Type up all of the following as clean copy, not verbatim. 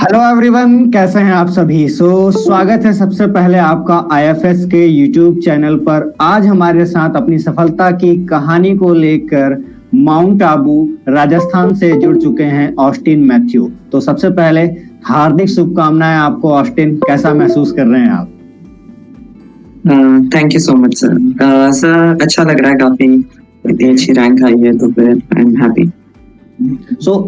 Hello everyone, कैसे हैं आप सभी। स्वागत है सबसे पहले आपका आईएफएस के यूट्यूब चैनल पर। आज हमारे साथ अपनी सफलता की कहानी को लेकर माउंट आबू राजस्थान से जुड़ चुके हैं ऑस्टिन मैथ्यू। तो सबसे पहले हार्दिक शुभकामनाएं आपको ऑस्टिन। कैसा महसूस कर रहे हैं आप? Thank you so much sir. Sir अच्छा लग रहा है, काफी इतनी अच्छी रैंक आई है तो फिर आई एम हैप्पी।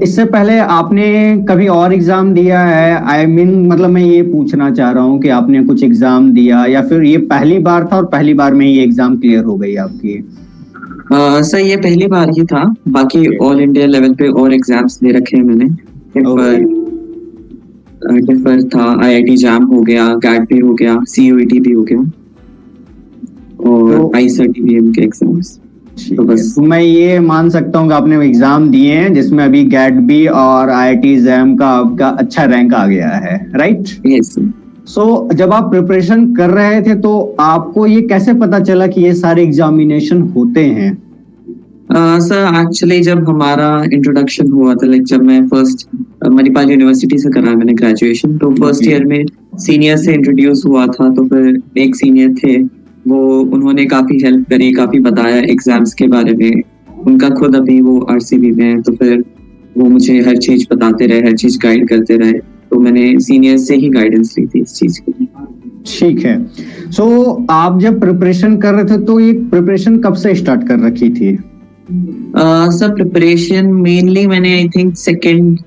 इससे पहले आपने कभी और एग्जाम दिया है? मतलब मैं ये पूछना चाह रहा हूँ कि आपने कुछ एग्जाम दिया या फिर ये पहली बार था और पहली बार में ही एग्जाम क्लियर हो गई आपकी? सर ये पहली बार ही था, बाकी ऑल इंडिया लेवल पे और एग्जाम्स दे रखे हैं मैंने। डिफर था, आईआईटी जैम हो गया, गैट भी हो गया, सीयूईटी भी हो गया और आईसीटीबीएम के एग्जाम्स। तो बस मैं ये मान सकता हूँ कि आपने एग्जाम दिए हैं जिसमें अभी गैट बी और आईआईटी जैम का आपका अच्छा रैंक आ गया है, राइट? यस। जब आप प्रिपरेशन कर रहे थे तो आपको ये कैसे पता चला कि ये सारे एग्जामिनेशन होते हैं? सर एक्चुअली जब हमारा इंट्रोडक्शन हुआ था, लाइक जब मैं फर्स्ट मणिपाल यूनिवर्सिटी से करा मैंने ग्रेजुएशन, तो फर्स्ट ईयर में सीनियर से इंट्रोड्यूस हुआ था। तो फिर एक सीनियर थे, वो उन्होंने काफी हेल्प करी, काफी बताया एग्जाम्स के बारे में। उनका खुद अभी वो आरसीबी में है, तो फिर वो मुझे हर चीज बताते रहे, हर चीज गाइड करते रहे। तो मैंने सीनियर से ही गाइडेंस ली थी इस चीज की। ठीक है। आप जब प्रिपरेशन कर रहे थे तो ये प्रिपरेशन कब से स्टार्ट कर रखी थी? सर प्रिपरेशन मेनली मैंने आई थिंक सेकेंड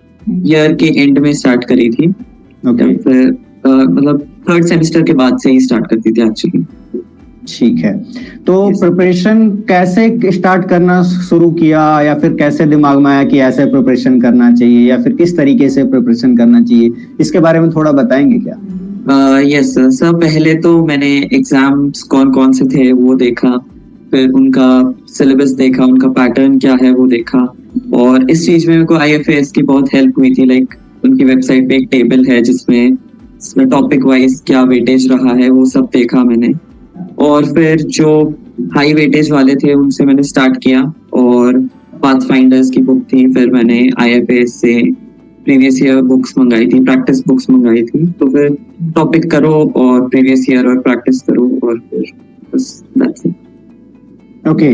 ईयर के एंड में स्टार्ट करी थी। फिर मतलब थर्ड सेमेस्टर के बाद से ही स्टार्ट करती थी एक्चुअली। ठीक है। तो प्रिपरेशन कैसे स्टार्ट करना शुरू किया, या फिर कैसे दिमाग में आया कि ऐसे प्रिपरेशन करना चाहिए, या फिर किस तरीके से प्रिपरेशन करना चाहिए, इसके बारे में थोड़ा बताएंगे क्या? यस सर, पहले तो मैंने एग्जाम्स कौन कौन से थे वो देखा, फिर उनका सिलेबस देखा, उनका पैटर्न क्या है वो देखा। और इस चीज में मेरे को आईएफएस की बहुत हेल्प हुई थी। लाइक उनकी वेबसाइट पे एक टेबल है जिसमें टॉपिक वाइज क्या वेटेज रहा है वो सब देखा मैंने। और फिर जो हाई वेटेज वाले थे उनसे मैंने स्टार्ट किया, और पाथफाइंडर्स की बुक थी, फिर मैंने आईएफएस से प्रीवियस ईयर बुक्स मंगाई थी, प्रैक्टिस बुक्स मंगाई थी। तो फिर टॉपिक करो और प्रीवियस ईयर और प्रैक्टिस करो, और फिर बस दैट्स इट। ओके।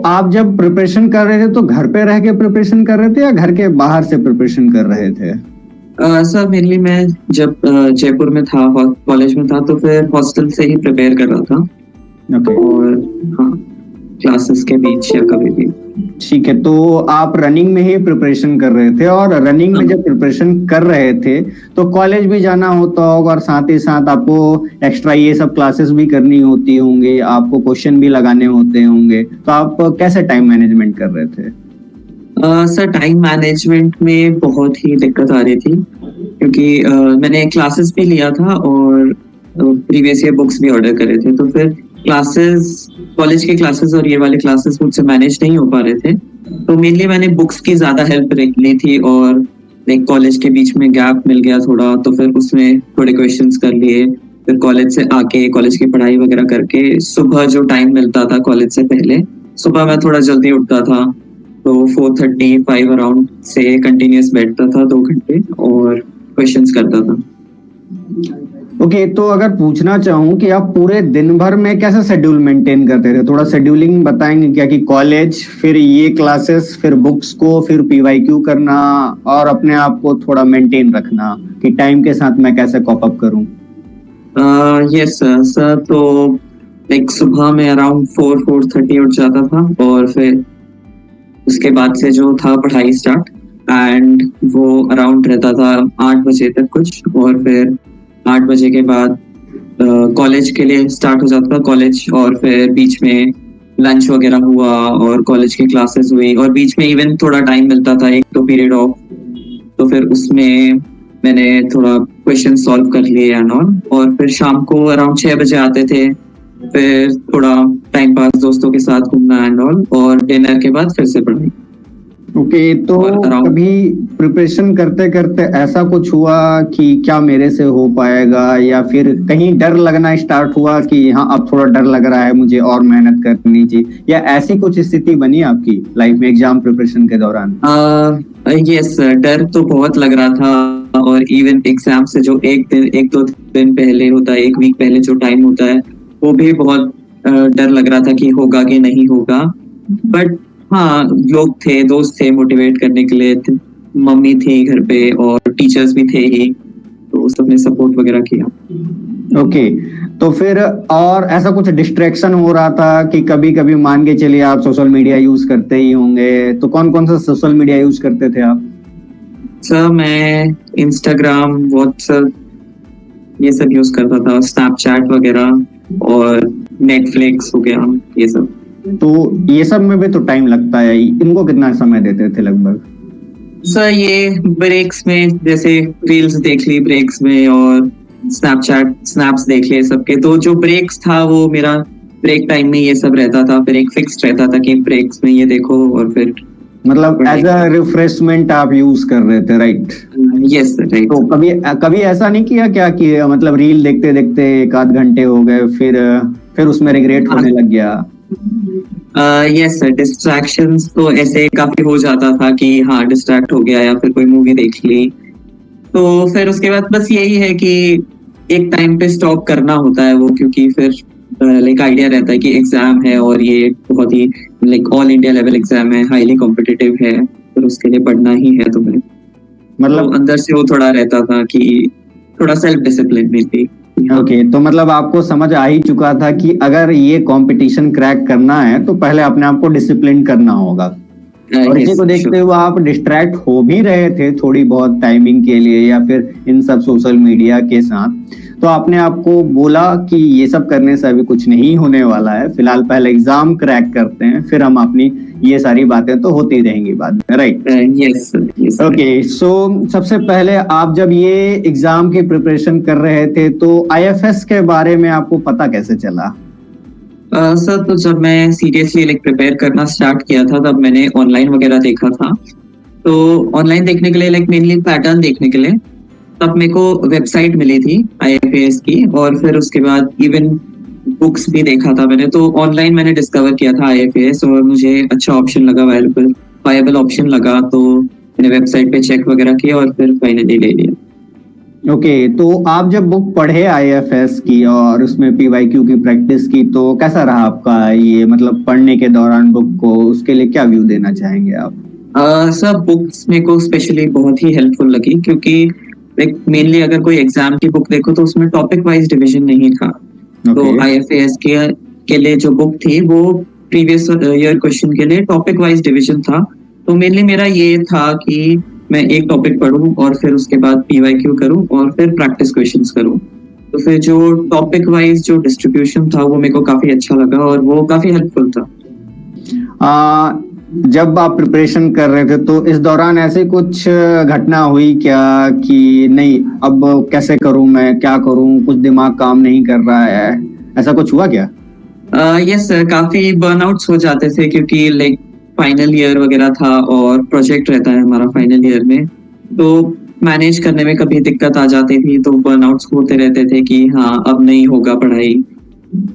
आप जब प्रिपरेशन कर रहे थे तो घर पे रह के प्रिपरेशन कर रहे थे या घर के बाहर से प्रिपरेशन कर रहे थे? सर मेनली मैं जब जयपुर में था, कॉलेज में था, तो फिर हॉस्टल से ही प्रिपेयर कर रहा था। और हाँ, क्लासेस के बीच या कभी भी। ठीक है। तो आप रनिंग में ही प्रिपरेशन कर रहे थे, और रनिंग में जब प्रिपरेशन कर रहे थे तो कॉलेज भी जाना होता होगा, और साथ ही साथ आपको एक्स्ट्रा ये सब क्लासेस भी करनी होती होंगी, आपको क्वेश्चन भी लगाने होते होंगे। तो आप कैसे टाइम मैनेजमेंट कर रहे थे? सर टाइम मैनेजमेंट में बहुत ही दिक्कत आ रही थी, क्योंकि मैंने क्लासेस भी लिया था और प्रीवियस ईयर बुक्स भी ऑर्डर करे थे। तो फिर क्लासेस, कॉलेज के क्लासेस और ये वाले क्लासेस मुझसे मैनेज नहीं हो पा रहे थे। तो मेनली मैंने बुक्स की ज्यादा हेल्प ली थी, और लाइक कॉलेज के बीच में गैप मिल गया थोड़ा, तो फिर उसमें थोड़े क्वेश्चंस कर लिए। फिर कॉलेज से आके कॉलेज की पढ़ाई वगैरह करके सुबह जो टाइम मिलता था कॉलेज से पहले, सुबह मैं थोड़ा जल्दी उठता था, तो 4:35 अराउंड से कंटिन्यूस बैठता था 2 घंटे और क्वेश्चंस करता था। ओके। तो अगर पूछना चाहूँ कि आप पूरे दिन भर में कैसा शेड्यूल मेंटेन करते थे, थोड़ा शेड्यूलिंग बताएंगे क्या? कि कॉलेज, फिर ये क्लासेस, फिर बुक्स को, फिर पीवाईक्यू करना, और अपने आप को थोड़ा मेंटेन रखना कि टाइम के साथ मैं कैसे कॉप अप करूँ? यस सर, तो लाइक सुबह में अराउंड 4:30 उठ जाता था, और फिर उसके बाद से जो था पढ़ाई स्टार्ट, एंड वो अराउंड रहता था 8 बजे तक कुछ। और फिर 8 बजे के बाद कॉलेज के लिए स्टार्ट हो जाता था कॉलेज, और फिर बीच में लंच वगैरह हुआ और कॉलेज की क्लासेस हुई, और बीच में इवन थोड़ा टाइम मिलता था, 1-2 पीरियड ऑफ। तो फिर उसमें मैंने थोड़ा क्वेश्चन सॉल्व कर लिए एंड ऑल, और फिर शाम को अराउंड 6 बजे आते थे। फिर थोड़ा टाइम पास दोस्तों के साथ घूमना एंड ऑल, और डिनर के बाद फिर से पढ़ाई। ओके। तो कभी प्रिपरेशन करते करते ऐसा कुछ हुआ कि क्या मेरे से हो पाएगा, या फिर कहीं डर लगना स्टार्ट हुआ कि हाँ अब थोड़ा डर लग रहा है, मुझे और मेहनत करनी चाहिए, या ऐसी कुछ स्थिति बनी आपकी लाइफ में एग्जाम प्रिपरेशन के दौरान? यस, डर तो बहुत लग रहा था। और इवन एग्जाम से जो एक दो दिन पहले होता है, एक वीक पहले जो टाइम होता है, वो भी बहुत डर लग रहा था कि होगा कि नहीं होगा। बट हाँ, लोग थे, दोस्त थे मोटिवेट करने के लिए, मम्मी थी घर पे और टीचर्स भी थे ही, तो सबने सपोर्ट वगैरह किया। ओके, तो फिर और ऐसा कुछ डिस्ट्रैक्शन हो रहा था कि कभी कभी मान के चलिए आप सोशल मीडिया यूज करते ही होंगे, तो कौन कौन सा सोशल मीडिया यूज करते थे आप? सर मैं इंस्टाग्राम, व्हाट्सएप ये सब यूज करता था, स्नैपचैट वगैरह और नेटफ्लिक्स हो गया, ये सब। तो ये सब में भी तो टाइम लगता है, इनको कितना समय देते थे लगभग? सर ये ब्रेक्स में जैसे रील्स देख ली ब्रेक्स में, और स्नैपचैट स्नैप्स देख लिए सबके, तो जो ब्रेक्स था वो मेरा ब्रेक टाइम में ये सब रहता था, फिर एक फिक्स रहता था कि ब्रेक्स में ये देखो, और फिर मतलब एज अ रिफ्रेशमेंट आप यूज कर रहे थे, राइट? Yes right. तो कभी कभी ऐसा नहीं किया क्या कि मतलब रील देखते देखते एक आध घंटे हो गए, फिर उसमें रिग्रेट होने लग गया? यस सर, डिस्ट्रैक्शंस तो ऐसे काफी हो जाता था कि हाँ डिस्ट्रैक्ट हो गया या फिर कोई मूवी देख ली, तो फिर उसके बाद बस यही है कि एक टाइम पे स्टॉप करना होता है वो, क्योंकि फिर लाइक आइडिया रहता है कि एग्जाम है और ये बहुत ही like all India level exam है, हाईली कॉम्पिटिटिव है, फिर उसके लिए पढ़ना ही है तुम्हें। मतलब अंदर से वो थोड़ा रहता था कि थोड़ा सेल्फ डिसिप्लिन में थी। ओके, तो मतलब आपको समझ आ ही चुका था कि अगर ये कंपटीशन क्रैक करना है तो पहले अपने आप को डिसिप्लिन करना होगा, और इसी को देखते हुए आप डिस्ट्रैक्ट हो भी रहे थे थोड़ी बहुत टाइमिंग के लिए या फिर इन सब सोशल मीडिया के साथ, तो आपने आपको बोला कि ये सब करने से अभी कुछ नहीं होने वाला है, फिलहाल पहले एग्जाम क्रैक करते हैं, फिर हम अपनी ये सारी बातें तो होती रहेंगी बाद में, राइट? यस। ओके, सो सबसे पहले आप जब ये एग्जाम की प्रिपरेशन कर रहे थे तो आईएफएस के बारे में आपको पता कैसे चला? सर तो जब मैं सीरियसली लाइक प्रिपेयर करना स्टार्ट किया था, तब मैंने ऑनलाइन वगैरह देखा था, तो ऑनलाइन देखने के लिए लाइक मेनली पैटर्न देखने के लिए तब मेरे को वेबसाइट मिली थी आईएफएस की, और फिर उसके बाद इवन बुक्स भी देखा था मैंने, तो ऑनलाइन मैंने डिस्कवर किया था आईएफएस, और मुझे अच्छा ऑप्शन लगा, वायबल ऑप्शन लगा, तो मैंने वेबसाइट पे चेक वगैरह किया और फिर फाइनली ले लिया। ओके, तो आप जब बुक पढ़े आईएफएस की और उसमें पीवाईक्यू की प्रैक्टिस की, तो कैसा रहा आपका ये मतलब पढ़ने के दौरान बुक को, उसके लिए क्या व्यू देना चाहेंगे आप? सर बुक्स मेरे को स्पेशली बहुत ही हेल्पफुल लगी, क्योंकि लाइक मेनली अगर कोई एग्जाम की बुक देखो तो उसमें टॉपिक वाइज डिवीजन नहीं था। तो आईएफएस के लिए जो बुक थी वो प्रीवियस ईयर क्वेश्चन के लिए टॉपिक वाइज डिवीजन था, तो मेनली मेरा ये था कि मैं एक टॉपिक पढूं और फिर उसके बाद पीवाईक्यू करूं और फिर प्रैक्टिस क्वेश्चंस करूं, तो फिर जो टॉपिक वाइज जो डिस्ट्रीब्यूशन था वो मेरे को काफी अच्छा लगा और वो काफी हेल्पफुल था। जब आप प्रिपरेशन कर रहे थे तो इस दौरान ऐसे कुछ घटना हुई क्या कि नहीं अब कैसे करूं, मैं क्या करूं, कुछ दिमाग काम नहीं कर रहा है, ऐसा कुछ हुआ क्या? यस सर, काफी बर्नआउट्स हो जाते थे, क्योंकि लाइक फाइनल ईयर वगैरह था और प्रोजेक्ट रहता है हमारा फाइनल ईयर में, तो मैनेज करने में कभी दिक्कत आ जाती थी, तो बर्नआउट्स होते रहते थे कि हाँ अब नहीं होगा पढ़ाई।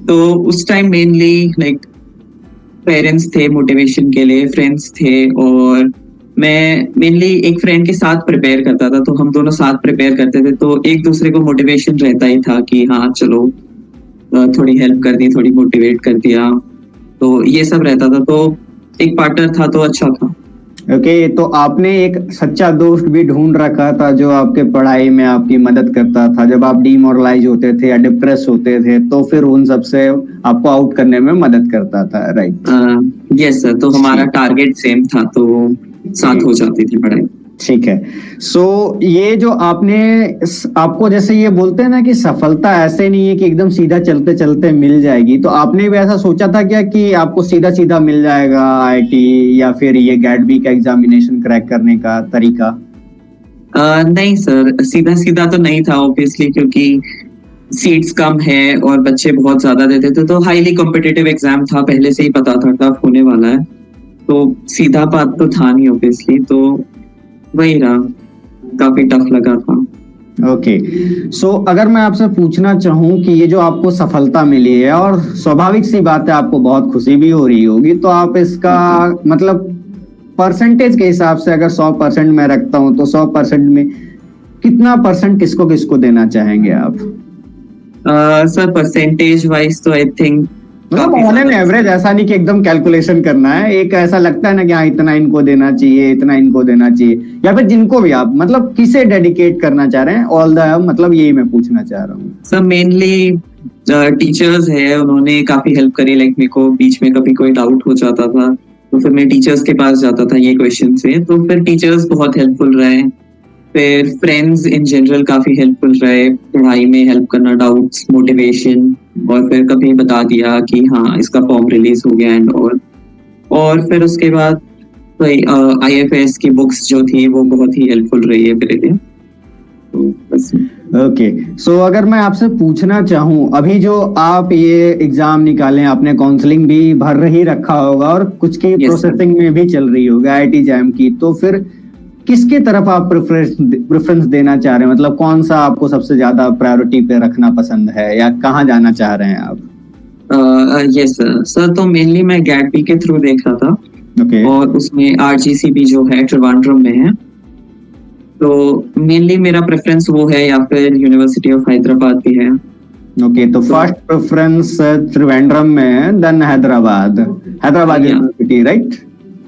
तो उस टाइम मेनली लाइक पेरेंट्स थे मोटिवेशन के लिए, फ्रेंड्स थे, और मैं मेनली एक फ्रेंड के साथ प्रिपेयर करता था, तो हम दोनों साथ प्रिपेयर करते थे, तो एक दूसरे को मोटिवेशन रहता ही था कि हाँ चलो थोड़ी हेल्प कर दी, थोड़ी मोटिवेट कर दिया, तो ये सब रहता था, तो एक पार्टनर था तो अच्छा था। ओके, तो आपने एक सच्चा दोस्त भी ढूंढ रखा था जो आपके पढ़ाई में आपकी मदद करता था, जब आप डीमोरलाइज होते थे या डिप्रेस होते थे तो फिर उन सब से आपको आउट करने में मदद करता था, राइट? यस सर, तो हमारा टारगेट सेम था, तो साथ हो जाती थी पढ़ाई। ठीक है, सो ये जो आपने आपको जैसे ये बोलते हैं ना कि सफलता ऐसे नहीं है कि एकदम सीधा चलते चलते मिल जाएगी, तो आपने भी ऐसा सोचा था क्या कि आपको सीधा सीधा मिल जाएगा आईआईटी या फिर ये गैटबी का एग्जामिनेशन क्रैक करने का तरीका? नहीं सर, सीधा सीधा तो नहीं था ऑब्वियसली, क्योंकि सीट्स कम है और बच्चे बहुत ज्यादा देते थे, तो हाईली कॉम्पिटिटिव एग्जाम था, पहले से ही पता था टफ होने वाला है, तो सीधा बात तो था नहीं ऑब्वियसली, तो वही रहा, काफी टफ लगा था। ओके, सो अगर मैं आपसे पूछना चाहूँ कि ये जो आपको सफलता मिली है, और स्वाभाविक सी बात है आपको बहुत खुशी भी हो रही होगी, तो आप इसका मतलब परसेंटेज के हिसाब से अगर 100% मैं रखता हूँ तो 100% में कितना परसेंट किसको किसको देना चाहेंगे आप? सर परसेंटेज वाइज तो आई थिंक मतलब ऑन एन एवरेज, ऐसा नहीं कि एकदम कैलकुलेशन करना है, एक ऐसा लगता है ना कि हाँ इतना इनको देना चाहिए, इतना इनको देना चाहिए, या फिर जिनको भी आप मतलब किसे डेडिकेट करना चाह रहे हैं ऑल द, मतलब यही मैं पूछना चाह रहा हूँ। सर मेनली टीचर्स है, उन्होंने काफी हेल्प करी। लाइक मेरे को बीच में कभी कोई डाउट हो जाता था तो फिर मैं टीचर्स के पास जाता था ये क्वेश्चन से, तो फिर टीचर्स बहुत हेल्पफुल रहे। फिर फ्रेंड्स इन जनरल काफी हेल्पफुल रहे, पढ़ाई में हेल्प करना, डाउट्स, मोटिवेशन, और फिर कभी बता दिया कि हाँ इसका फॉर्म रिलीज हो गया एंड ऑल। और फिर उसके बाद IFS की बुक्स जो थी वो बहुत ही हेल्पफुल रही है मेरे लिए। तो बस। ओके, सो अगर मैं आपसे पूछना चाहूँ, अभी जो आप ये एग्जाम निकाले, आपने काउंसलिंग भी भर ही रखा होगा और कुछ की प्रोसेसिंग में भी चल रही होगी IIT जैम की, तो फिर किसके तरफ आप प्रेफरेंस देना चाह रहे हैं? मतलब कौन सा आपको सबसे ज्यादा प्रायोरिटी पे रखना पसंद है, या कहाँ जाना चाह रहे हैं आप? यस सर, तो मेनली मैं गैट के थ्रू देख रहा था। ओके, और उसमें RGCB जो है त्रिवेंद्रम में है, तो मेनली मेरा प्रेफरेंस वो है, या फिर यूनिवर्सिटी ऑफ हैदराबाद भी है। ओके, तो फर्स्ट प्रेफरेंस त्रिवेंद्रम में है, देन हैदराबाद यूनिवर्सिटी, राइट?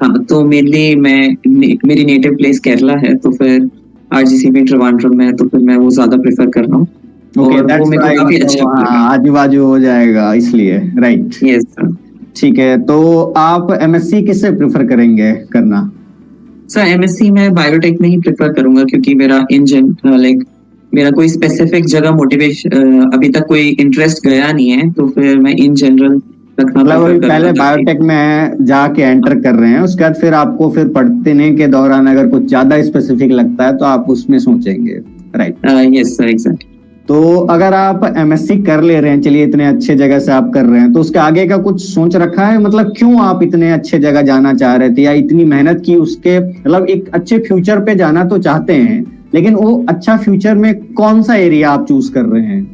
हाँ, तो मेनली मेरी नेटिव प्लेस केरला है, तो फिर RGCB त्रिवेंद्रम में है, तो फिर मैं वो ज्यादा प्रेफर कर रहा हूँ। ओके, और वो मेरे को काफी अच्छा लगा। आजू बाजू हो जाएगा इसलिए, राइट? Yes sir. ठीक है, तो आप MSc किससे प्रेफर करेंगे करना? सर MSc मैं बायोटेक में ही प्रेफर करूंगा, क्योंकि मेरा मेरा कोई स्पेसिफिक जगह मोटिवेशन अभी तक कोई इंटरेस्ट गया नहीं है, तो फिर मैं इन जनरल रखना मतलब पहले बायोटेक में जाके एंटर कर रहे हैं, उसके बाद फिर आपको फिर पढ़ने के दौरान अगर कुछ ज्यादा स्पेसिफिक लगता है तो आप उसमें सोचेंगे, राइट? Yes sir, exactly. तो अगर आप MSc कर ले रहे हैं, चलिए इतने अच्छे जगह से आप कर रहे हैं, तो उसके आगे का कुछ सोच रखा है? मतलब क्यों आप इतने अच्छे जगह जाना चाह रहे थे, या इतनी मेहनत की उसके, मतलब एक अच्छे फ्यूचर पे जाना तो चाहते हैं, लेकिन वो अच्छा फ्यूचर में कौन सा एरिया आप चूज कर रहे हैं?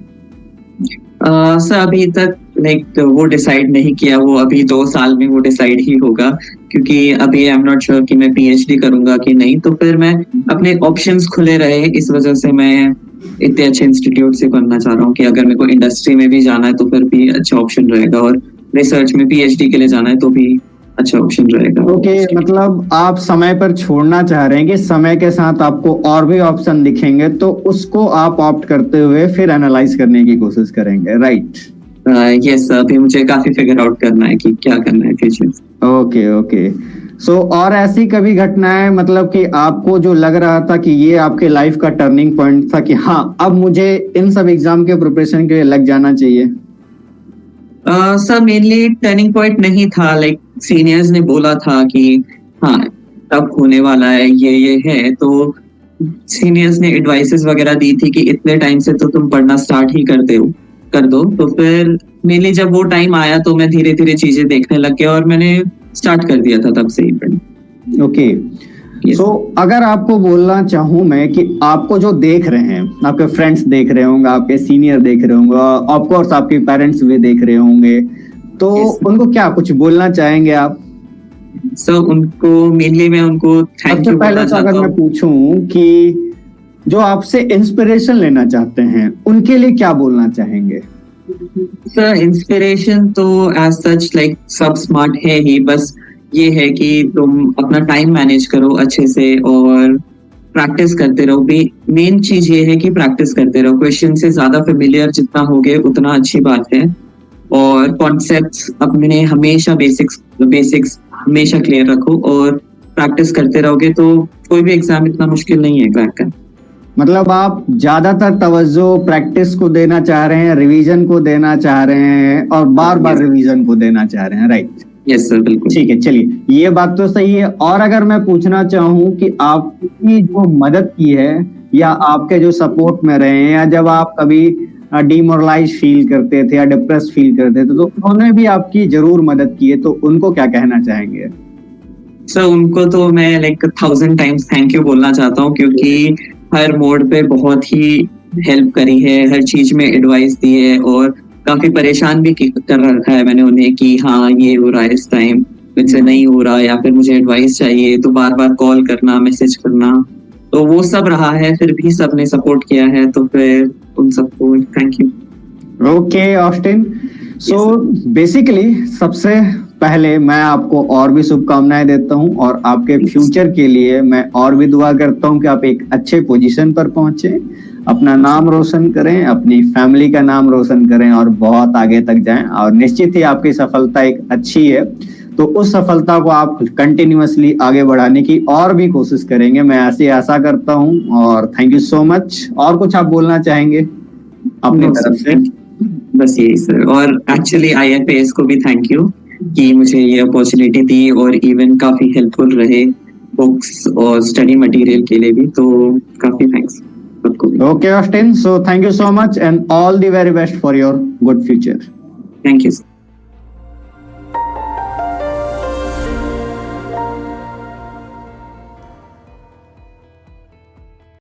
सर अभी तक वो डिसाइड नहीं किया, वो अभी 2 साल में वो डिसाइड ही होगा, क्योंकि अभी आई एम नॉट श्योर कि मैं PhD करूंगा कि नहीं, तो फिर मैं अपने ऑप्शंस खुले रहे, इस वजह से मैं इतने अच्छे इंस्टीट्यूट से करना चाह रहा हूँ कि अगर मेरे को इंडस्ट्री में भी जाना है तो फिर भी अच्छा ऑप्शन रहेगा, और रिसर्च में PhD के लिए जाना है तो भी अच्छा ऑप्शन रहेगा। ओके, मतलब आप समय पर छोड़ना चाह रहे हैं कि समय के साथ आपको और भी ऑप्शन दिखेंगे तो उसको आप ऑप्ट करते हुए फिर एनालाइज करने की कोशिश करेंगे, राइट? यस, अभी मुझे काफी फिगर आउट करना है कि क्या करना है फ्यूचर। ओके ओके, सो और ऐसी कभी घटनाएं, मतलब कि आपको जो लग रहा था कि ये आपके लाइफ का टर्निंग पॉइंट था कि हाँ अब मुझे इन सब एग्जाम के प्रिपरेशन के लिए लग जाना चाहिए? सर मेनली टर्निंग पॉइंट नहीं था, सीनियर्स ने बोला था कि हाँ तब होने वाला है, ये है, तो सीनियर्स ने एडवाइसेस वगैरह दी थी कि इतने टाइम से तो तुम पढ़ना स्टार्ट ही कर दो। तो फिर मेनली जब वो टाइम आया तो मैं धीरे धीरे चीजें देखने लग गया और मैंने स्टार्ट कर दिया था तब से ही पढ़ना। ओके, सो अगर आपको बोलना चाहूँ मैं कि आपको जो देख रहे हैं, आपके फ्रेंड्स देख रहे होंगे, आपके सीनियर देख रहे होंगे, ऑफ कोर्स आपके पेरेंट्स भी देख रहे होंगे, तो उनको क्या कुछ बोलना चाहेंगे आप? उनको मेनली मैं उनको थैंक यू पहले तो अगर मैं पूछूं कि जो आपसे इंस्पिरेशन लेना चाहते हैं उनके लिए क्या बोलना चाहेंगे? सर इंस्पिरेशन तो एज सच सब स्मार्ट है ही, बस ये है कि तुम अपना टाइम मैनेज करो अच्छे से और प्रैक्टिस करते रहो। मेन चीज ये है कि प्रैक्टिस करते रहो, क्वेश्चन से ज्यादा फेमिलियर जितना होगे उतना अच्छी बात है, और कॉन्सेप्ट्स अपने हमेशा बेसिक्स हमेशा क्लियर रखो, और प्रैक्टिस करते रहोगे तो कोई भी एग्जाम इतना मुश्किल नहीं है क्रैक करना। मतलब आप ज्यादातर तवज्जो प्रैक्टिस को देना चाह रहे हैं, रिवीजन को देना चाह रहे हैं, और बार बार रिवीजन को देना चाह रहे हैं, राइट? यस सर, बिल्कुल। ठीक है, चलिए ये बात तो सही है। और अगर मैं पूछना चाहूँ कि आपकी जो मदद की है या आपके जो सपोर्ट में रहे हैं, या जब आप कभी डिमोरलाइज फील करते थे या डिप्रेस फील करते थे तो उन्होंने भी आपकी जरूर मदद की है, तो उनको क्या कहना चाहेंगे? सर उनको तो मैं 1000 टाइम्स थैंक यू बोलना चाहता हूँ, क्योंकि हर मोड पे बहुत ही हेल्प करी है, हर चीज में एडवाइस दी है, और काफी परेशान भी कर रखा है मैंने उन्हें कि हाँ ये हो रहा है इस टाइम, मुझसे नहीं हो रहा, या फिर मुझे एडवाइस चाहिए तो बार बार कॉल करना, मैसेज करना, तो वो सब रहा है, फिर भी सबने सपोर्ट किया है, तो फिर उन सबको thank you. Okay Austin, so basically सबसे पहले मैं आपको और भी शुभकामनाएं देता हूं और आपके फ्यूचर के लिए मैं और भी दुआ करता हूं कि आप एक अच्छे पोजीशन पर पहुंचे, अपना नाम रोशन करें, अपनी फैमिली का नाम रोशन करें और बहुत आगे तक जाएं। और निश्चित ही आपकी सफलता एक अच्छी है, तो उस सफलता को आप कंटिन्यूअसली आगे बढ़ाने की और भी कोशिश करेंगे, मैं ऐसी आशा करता हूं। और थैंक यू सो मच। और कुछ आप बोलना चाहेंगे अपनी तरफ से? बस यही सर, और एक्चुअली IFAS को भी थैंक यू कि मुझे ये अपॉर्चुनिटी दी और इवन काफी हेल्पफुल रहे बुक्स और स्टडी मटेरियल के लिए भी, तो काफी थैंक्स सबको। Okay Austin, so thank you so much and all the very best for your good future. Thank you.